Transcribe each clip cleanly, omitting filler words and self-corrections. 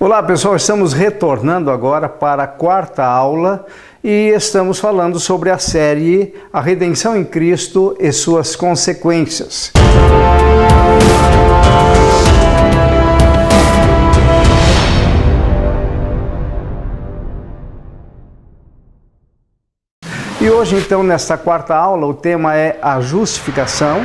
Olá pessoal, estamos retornando agora para a quarta aula e estamos falando sobre a série A Redenção em Cristo e suas consequências. E hoje então, nesta quarta aula, o tema é a justificação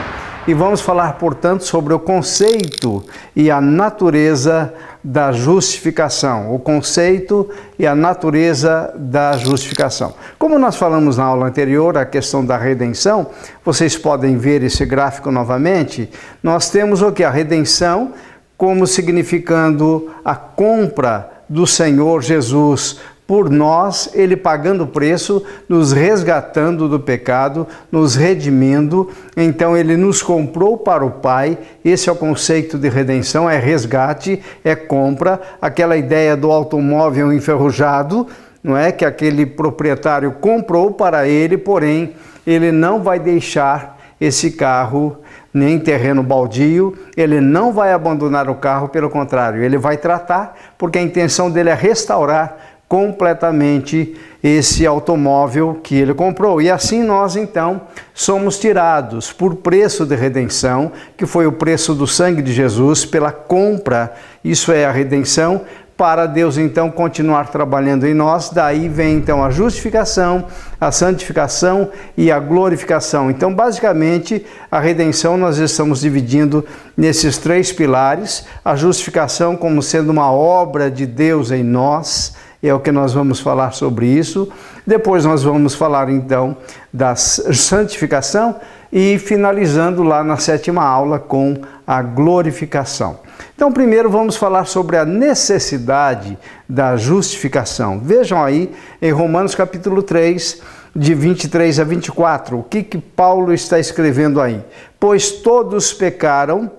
e vamos falar, portanto, sobre o conceito e a natureza da justificação, o conceito e a natureza da justificação. Como nós falamos na aula anterior, a questão da redenção, vocês podem ver esse gráfico novamente, nós temos o que? A redenção como significando a compra do Senhor Jesus por nós, Ele pagando o preço, nos resgatando do pecado, nos redimindo. Então Ele nos comprou para o Pai. Esse é o conceito de redenção, é resgate, é compra. Aquela ideia do automóvel enferrujado, não é? Que aquele proprietário comprou para ele, porém, ele não vai deixar esse carro nem terreno baldio, ele não vai abandonar o carro, pelo contrário, ele vai tratar, porque a intenção dele é restaurar completamente esse automóvel que ele comprou. E assim nós então somos tirados por preço de redenção, que foi o preço do sangue de Jesus, pela compra, isso é a redenção, para Deus então continuar trabalhando em nós. Daí vem então a justificação, a santificação e a glorificação. Então basicamente a redenção nós estamos dividindo nesses três pilares: a justificação como sendo uma obra de Deus em nós, é o que nós vamos falar sobre isso. Depois nós vamos falar então da santificação e finalizando lá na sétima aula com a glorificação. Então primeiro vamos falar sobre a necessidade da justificação. Vejam aí em Romanos capítulo 3, de 23 a 24, o que Paulo está escrevendo aí? Pois todos pecaram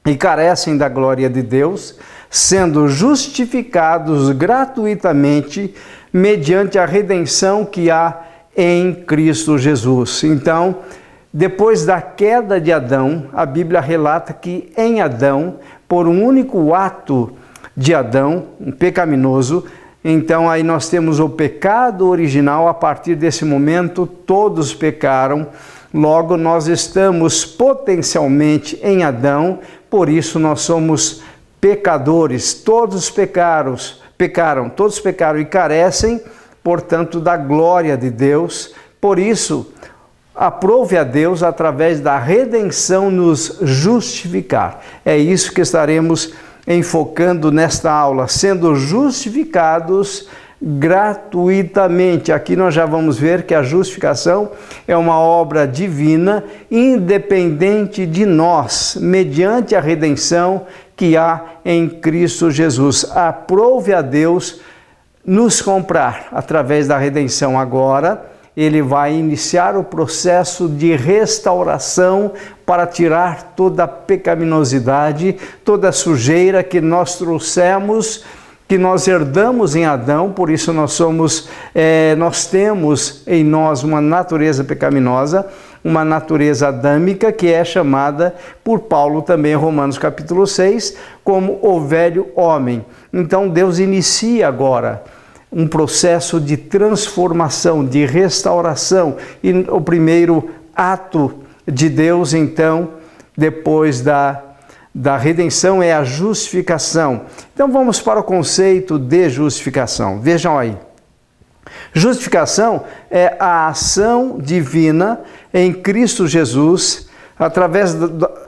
e carecem da glória de Deus, sendo justificados gratuitamente mediante a redenção que há em Cristo Jesus. Então, depois da queda de Adão, a Bíblia relata que em Adão, por um único ato de Adão, um pecaminoso, então aí nós temos o pecado original. A partir desse momento todos pecaram, logo nós estamos potencialmente em Adão, por isso nós somos pecadores. Todos pecaram, todos pecaram e carecem, portanto, da glória de Deus. Por isso, aprove a Deus, através da redenção, nos justificar. É isso que estaremos enfocando nesta aula, sendo justificados gratuitamente. Aqui nós já vamos ver que a justificação é uma obra divina, independente de nós, mediante a redenção que há em Cristo Jesus. Aprove a Deus nos comprar através da redenção. Agora Ele vai iniciar o processo de restauração para tirar toda a pecaminosidade, toda a sujeira que nós trouxemos, que nós herdamos em Adão. Por isso nós temos em nós uma natureza pecaminosa, uma natureza adâmica, que é chamada por Paulo também em Romanos capítulo 6 como o velho homem. Então Deus inicia agora um processo de transformação, de restauração, e o primeiro ato de Deus então, depois da redenção, é a justificação. Então vamos para o conceito de justificação. Vejam aí. Justificação é a ação divina em Cristo Jesus,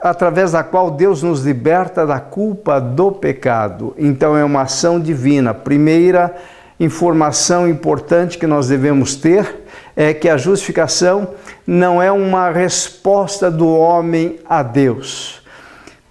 através da qual Deus nos liberta da culpa do pecado. Então é uma ação divina. Primeira informação importante que nós devemos ter é que a justificação não é uma resposta do homem a Deus.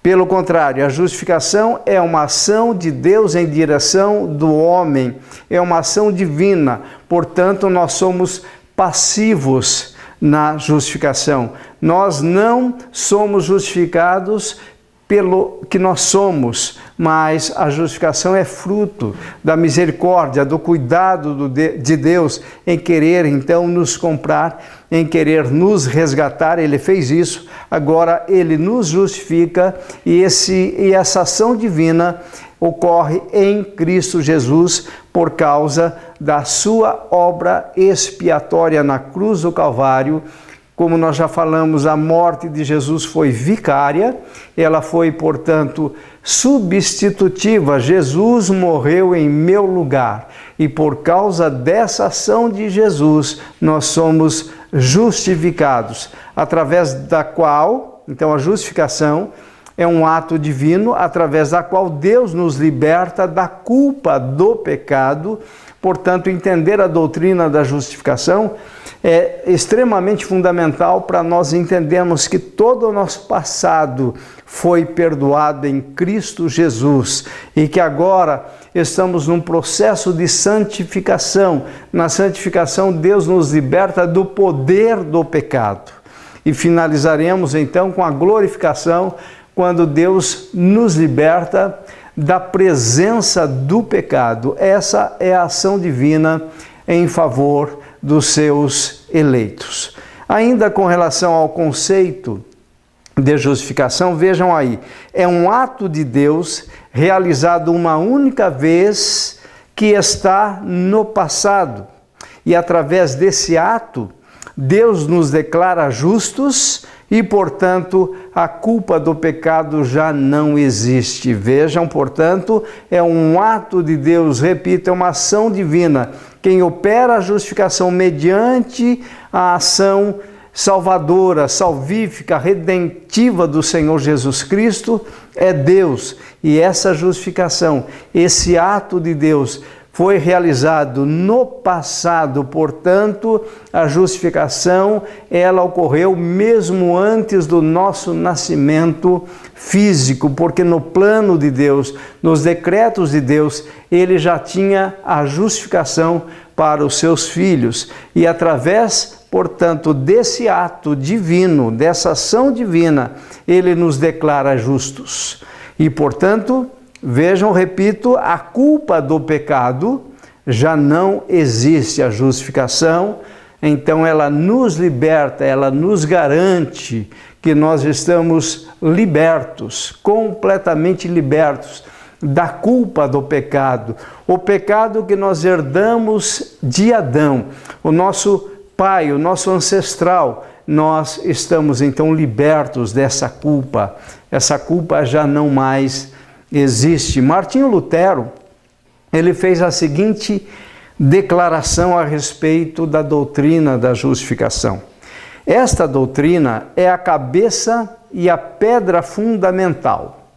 Pelo contrário, a justificação é uma ação de Deus em direção do homem, é uma ação divina. Portanto, nós somos passivos na justificação. Nós não somos justificados pelo que nós somos, mas a justificação é fruto da misericórdia, do cuidado de Deus em querer então nos comprar, em querer nos resgatar. Ele fez isso, agora Ele nos justifica e essa ação divina ocorre em Cristo Jesus por causa da sua obra expiatória na cruz do Calvário. Como nós já falamos, a morte de Jesus foi vicária, ela foi, portanto, substitutiva. Jesus morreu em meu lugar e por causa dessa ação de Jesus, nós somos justificados, através da qual, então a justificação é um ato divino, através da qual Deus nos liberta da culpa do pecado. Portanto, entender a doutrina da justificação é extremamente fundamental para nós entendermos que todo o nosso passado foi perdoado em Cristo Jesus e que agora estamos num processo de santificação. Na santificação, Deus nos liberta do poder do pecado. E finalizaremos então com a glorificação, quando Deus nos liberta da presença do pecado. Essa é a ação divina em favor dos seus eleitos. Ainda com relação ao conceito de justificação, vejam aí, é um ato de Deus realizado uma única vez que está no passado. E através desse ato, Deus nos declara justos e, portanto, a culpa do pecado já não existe. Vejam, portanto, é um ato de Deus, repito, é uma ação divina. Quem opera a justificação mediante a ação salvadora, salvífica, redentiva do Senhor Jesus Cristo é Deus. E essa justificação, esse ato de Deus, foi realizado no passado, portanto, a justificação, ela ocorreu mesmo antes do nosso nascimento físico, porque no plano de Deus, nos decretos de Deus, ele já tinha a justificação para os seus filhos. E através, portanto, desse ato divino, dessa ação divina, ele nos declara justos. E, portanto, vejam, repito, a culpa do pecado já não existe. A justificação, então, ela nos liberta, ela nos garante que nós estamos libertos, completamente libertos da culpa do pecado. O pecado que nós herdamos de Adão, o nosso pai, o nosso ancestral, nós estamos então libertos dessa culpa. Essa culpa já não mais existe. Martinho Lutero, ele fez a seguinte declaração a respeito da doutrina da justificação. Esta doutrina é a cabeça e a pedra fundamental.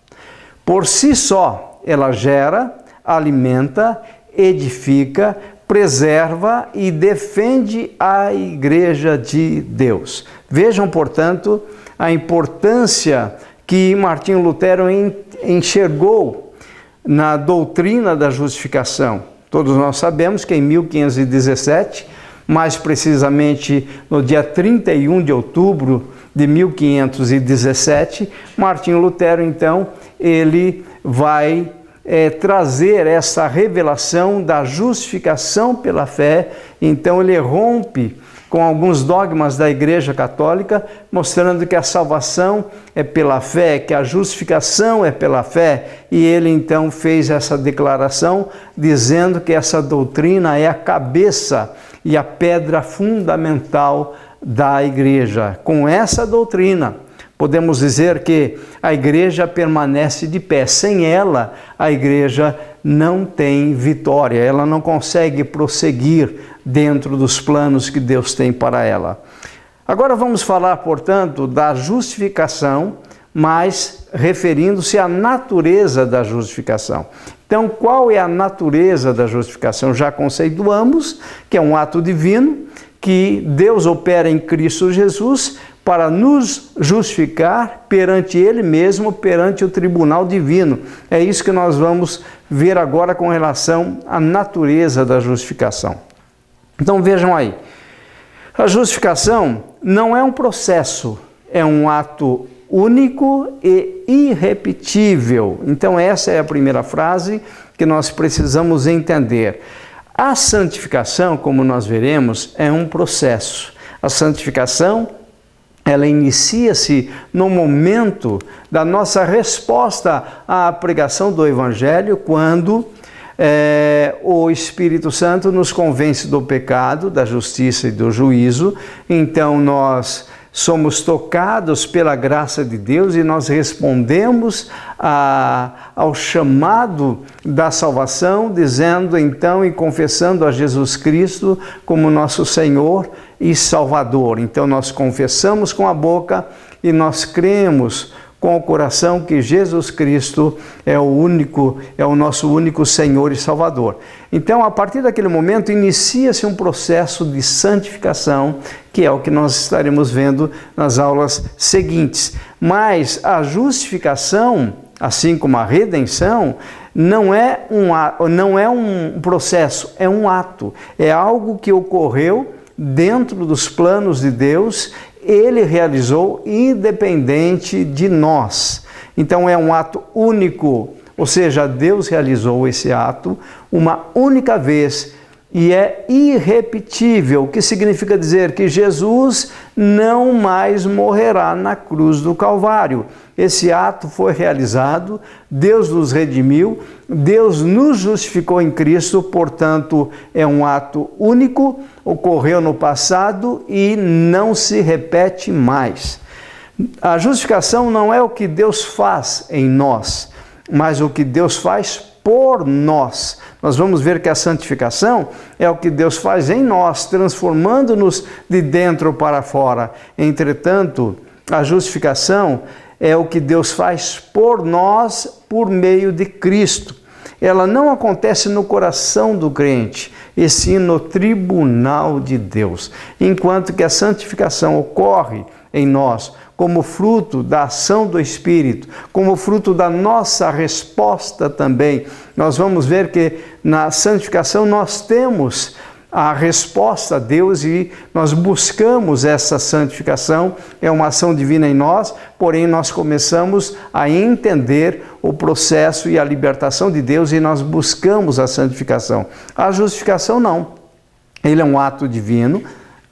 Por si só, ela gera, alimenta, edifica, preserva e defende a Igreja de Deus. Vejam, portanto, a importância que Martinho Lutero enxergou na doutrina da justificação. Todos nós sabemos que em 1517, mais precisamente no dia 31 de outubro de 1517, Martinho Lutero, então, ele vai trazer essa revelação da justificação pela fé. Então ele rompe com alguns dogmas da Igreja Católica, mostrando que a salvação é pela fé, que a justificação é pela fé. E ele então fez essa declaração, dizendo que essa doutrina é a cabeça e a pedra fundamental da Igreja. Com essa doutrina, podemos dizer que a Igreja permanece de pé. Sem ela, a Igreja não tem vitória, ela não consegue prosseguir dentro dos planos que Deus tem para ela. Agora vamos falar, portanto, da justificação, mas referindo-se à natureza da justificação. Então, qual é a natureza da justificação? Já conceituamos que é um ato divino, que Deus opera em Cristo Jesus para nos justificar perante Ele mesmo, perante o tribunal divino. É isso que nós vamos ver agora com relação à natureza da justificação. Então vejam aí, a justificação não é um processo, é um ato único e irrepetível. Então essa é a primeira frase que nós precisamos entender. A santificação, como nós veremos, é um processo. A santificação ela inicia-se no momento da nossa resposta à pregação do Evangelho, quando o Espírito Santo nos convence do pecado, da justiça e do juízo. Então nós somos tocados pela graça de Deus e nós respondemos ao chamado da salvação, dizendo então e confessando a Jesus Cristo como nosso Senhor e Salvador. Então nós confessamos com a boca e nós cremos com o coração que Jesus Cristo é o nosso único Senhor e Salvador. Então, a partir daquele momento, inicia-se um processo de santificação, que é o que nós estaremos vendo nas aulas seguintes. Mas a justificação, assim como a redenção, não é um processo, é um ato. É algo que ocorreu dentro dos planos de Deus. Ele realizou independente de nós. Então é um ato único, ou seja, Deus realizou esse ato uma única vez e é irrepetível, o que significa dizer que Jesus não mais morrerá na cruz do Calvário. Esse ato foi realizado, Deus nos redimiu, Deus nos justificou em Cristo, portanto, é um ato único, ocorreu no passado e não se repete mais. A justificação não é o que Deus faz em nós, mas o que Deus faz por nós. Nós vamos ver que a santificação é o que Deus faz em nós, transformando-nos de dentro para fora. Entretanto, a justificação é o que Deus faz por nós por meio de Cristo. Ela não acontece no coração do crente, e sim no tribunal de Deus. Enquanto que a santificação ocorre em nós como fruto da ação do Espírito, como fruto da nossa resposta também. Nós vamos ver que na santificação nós temos a resposta a Deus e nós buscamos essa santificação. É uma ação divina em nós, porém nós começamos a entender o processo e a libertação de Deus e nós buscamos a santificação. A justificação não. Ele é um ato divino,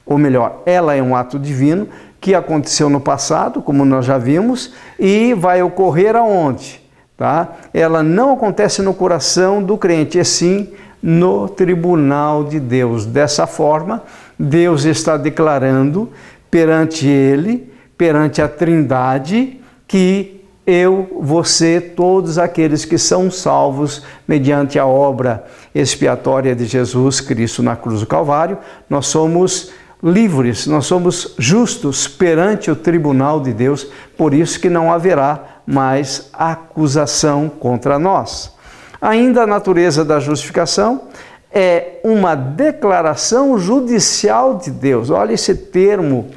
ou melhor, ela é um ato divino que aconteceu no passado, como nós já vimos, e vai ocorrer aonde? Tá? Ela não acontece no coração do crente, e sim no tribunal de Deus. Dessa forma, Deus está declarando perante Ele, perante a Trindade, que eu, você, todos aqueles que são salvos mediante a obra expiatória de Jesus Cristo na cruz do Calvário, nós somos livres, nós somos justos perante o tribunal de Deus, por isso que não haverá mais acusação contra nós. Ainda a natureza da justificação é uma declaração judicial de Deus. Olha esse termo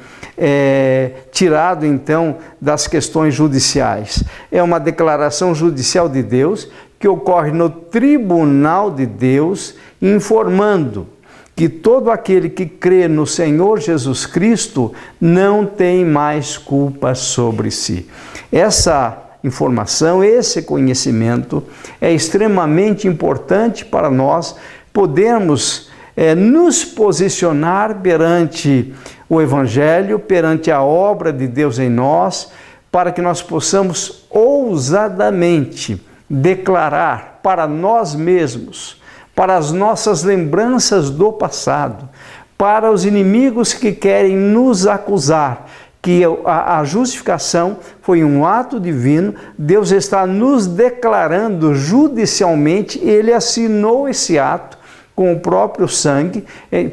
tirado então das questões judiciais. É uma declaração judicial de Deus que ocorre no tribunal de Deus, informando que todo aquele que crê no Senhor Jesus Cristo não tem mais culpa sobre si. Essa informação, esse conhecimento é extremamente importante para nós podermos nos posicionar perante o Evangelho, perante a obra de Deus em nós, para que nós possamos ousadamente declarar para nós mesmos, para as nossas lembranças do passado, para os inimigos que querem nos acusar, que a justificação foi um ato divino, Deus está nos declarando judicialmente, Ele assinou esse ato com o próprio sangue,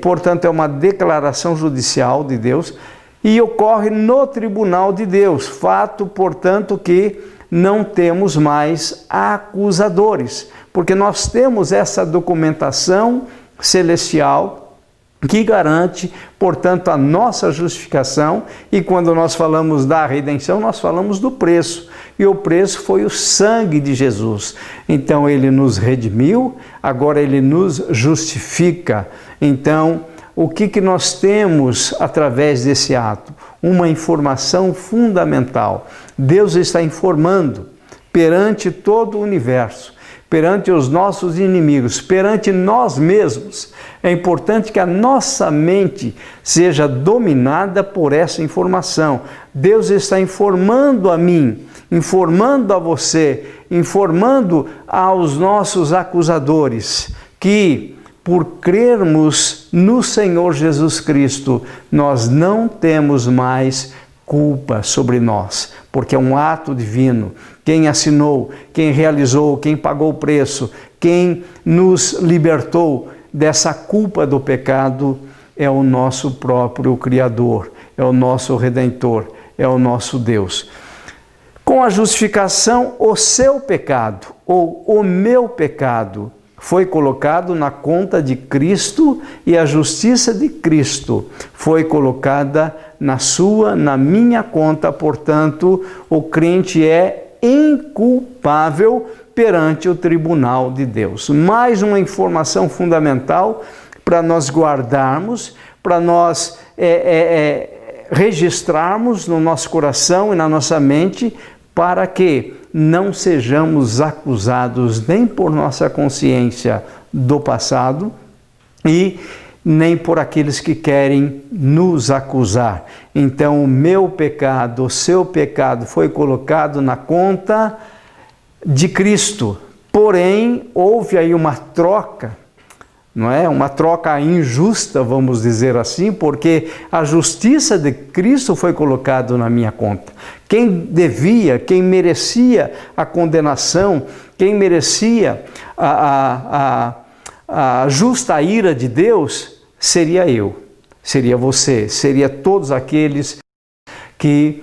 portanto é uma declaração judicial de Deus, e ocorre no tribunal de Deus, fato, portanto, que não temos mais acusadores, porque nós temos essa documentação celestial que garante, portanto, a nossa justificação, e quando nós falamos da redenção, nós falamos do preço, e o preço foi o sangue de Jesus. Então, Ele nos redimiu, agora Ele nos justifica. Então, o que nós temos através desse ato? Uma informação fundamental. Deus está informando perante todo o universo, perante os nossos inimigos, perante nós mesmos. É importante que a nossa mente seja dominada por essa informação. Deus está informando a mim, informando a você, informando aos nossos acusadores que, por crermos no Senhor Jesus Cristo, nós não temos mais culpa sobre nós, porque é um ato divino. Quem assinou, quem realizou, quem pagou o preço, quem nos libertou dessa culpa do pecado é o nosso próprio Criador, é o nosso Redentor, é o nosso Deus. Com a justificação, o seu pecado, ou o meu pecado, foi colocado na conta de Cristo e a justiça de Cristo foi colocada na minha conta. Portanto, o crente é inculpável perante o tribunal de Deus. Mais uma informação fundamental para nós guardarmos, para nós registrarmos no nosso coração e na nossa mente, para que não sejamos acusados nem por nossa consciência do passado e nem por aqueles que querem nos acusar. Então, o meu pecado, o seu pecado foi colocado na conta de Cristo. Porém, houve aí uma troca, não é? Uma troca injusta, vamos dizer assim, porque a justiça de Cristo foi colocada na minha conta. Quem devia, quem merecia a condenação, quem merecia a justa ira de Deus, seria eu, seria você, seria todos aqueles que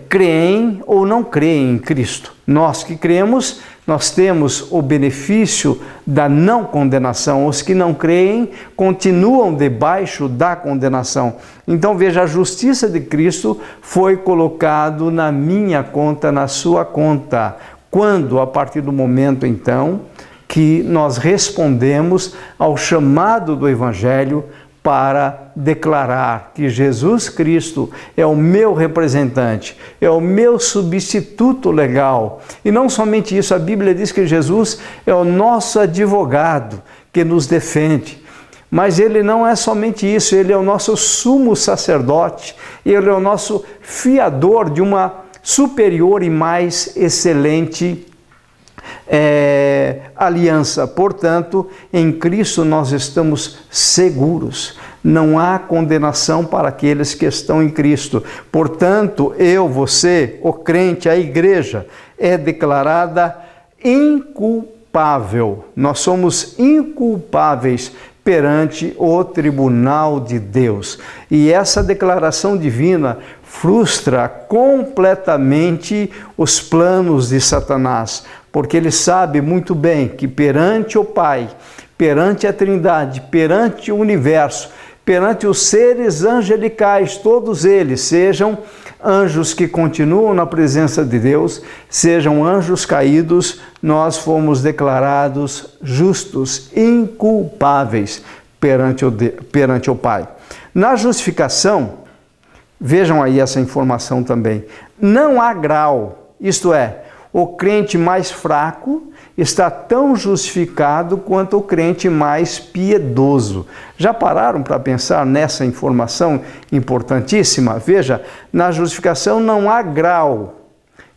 creem ou não creem em Cristo. Nós que cremos, nós temos o benefício da não condenação. Os que não creem continuam debaixo da condenação. Então veja, a justiça de Cristo foi colocado na minha conta, na sua conta. Quando? A partir do momento então que nós respondemos ao chamado do Evangelho para declarar que Jesus Cristo é o meu representante, é o meu substituto legal. E não somente isso, a Bíblia diz que Jesus é o nosso advogado que nos defende. Mas ele não é somente isso, ele é o nosso sumo sacerdote, ele é o nosso fiador de uma superior e mais excelente aliança. Portanto, em Cristo nós estamos seguros. Não há condenação para aqueles que estão em Cristo. Portanto, eu, você, o crente, a igreja, é declarada inculpável. Nós somos inculpáveis perante o tribunal de Deus. E essa declaração divina frustra completamente os planos de Satanás, porque ele sabe muito bem que perante o Pai, perante a Trindade, perante o universo, perante os seres angelicais, todos eles, sejam anjos que continuam na presença de Deus, sejam anjos caídos, nós fomos declarados justos, inculpáveis perante o Pai. Na justificação, vejam aí essa informação também, não há grau, isto é, o crente mais fraco está tão justificado quanto o crente mais piedoso. Já pararam para pensar nessa informação importantíssima? Veja, na justificação não há grau.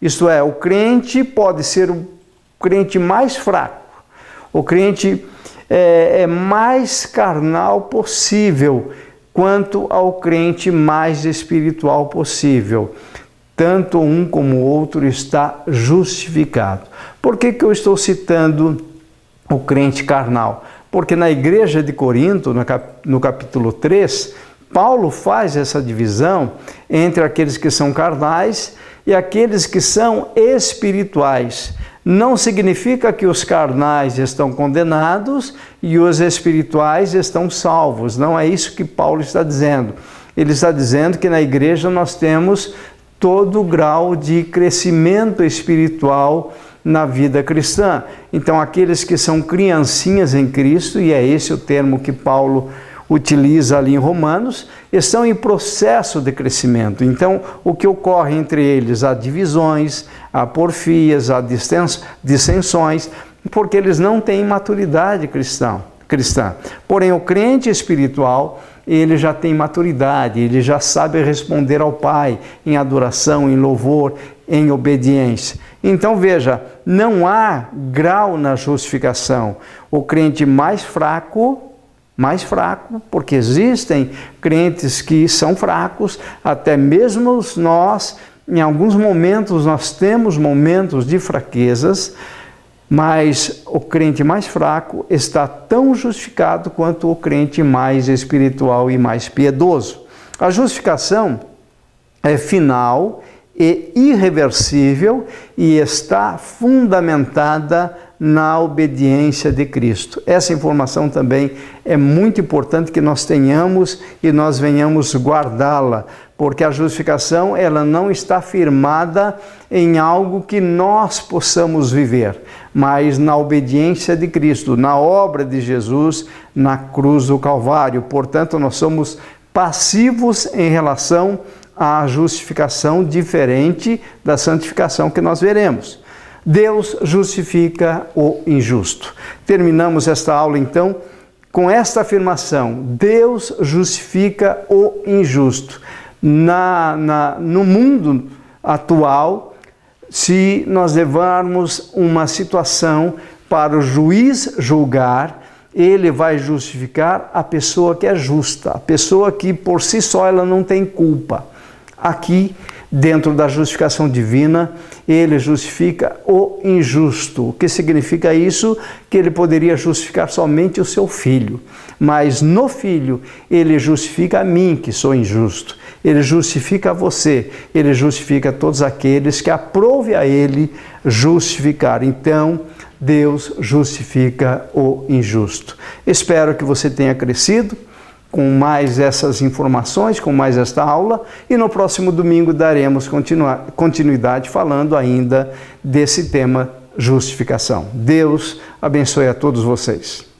Isto é, o crente pode ser o crente mais fraco, o crente mais carnal possível, quanto ao crente mais espiritual possível. Tanto um como o outro está justificado. Por que eu estou citando o crente carnal? Porque na igreja de Corinto, no capítulo 3, Paulo faz essa divisão entre aqueles que são carnais e aqueles que são espirituais. Não significa que os carnais estão condenados e os espirituais estão salvos. Não é isso que Paulo está dizendo. Ele está dizendo que na igreja nós temos todo grau de crescimento espiritual na vida cristã. Então, aqueles que são criancinhas em Cristo, e é esse o termo que Paulo utiliza ali em Romanos, estão em processo de crescimento. Então, o que ocorre entre eles? Há divisões, há porfias, há dissensões, porque eles não têm maturidade cristã. Porém, o crente espiritual, ele já tem maturidade, ele já sabe responder ao Pai em adoração, em louvor, em obediência. Então veja, não há grau na justificação. O crente mais fraco, porque existem crentes que são fracos, até mesmo nós, em alguns momentos, nós temos momentos de fraquezas, mas o crente mais fraco está tão justificado quanto o crente mais espiritual e mais piedoso. A justificação é final e irreversível e está fundamentada na obediência de Cristo. Essa informação também é muito importante que nós tenhamos e nós venhamos guardá-la, porque a justificação ela não está firmada em algo que nós possamos viver, mas na obediência de Cristo, na obra de Jesus na cruz do Calvário. Portanto, nós somos passivos em relação à justificação, diferente da santificação que nós veremos. Deus justifica o injusto. Terminamos esta aula, então, com esta afirmação: Deus justifica o injusto. No mundo atual, se nós levarmos uma situação para o juiz julgar, ele vai justificar a pessoa que é justa, a pessoa que por si só ela não tem culpa. Aqui, dentro da justificação divina, ele justifica o injusto. O que significa isso? Que ele poderia justificar somente o seu filho, mas no filho ele justifica a mim, que sou injusto. Ele justifica você, ele justifica todos aqueles que aprove a ele justificar. Então, Deus justifica o injusto. Espero que você tenha crescido com mais essas informações, com mais esta aula, e no próximo domingo daremos continuidade falando ainda desse tema justificação. Deus abençoe a todos vocês.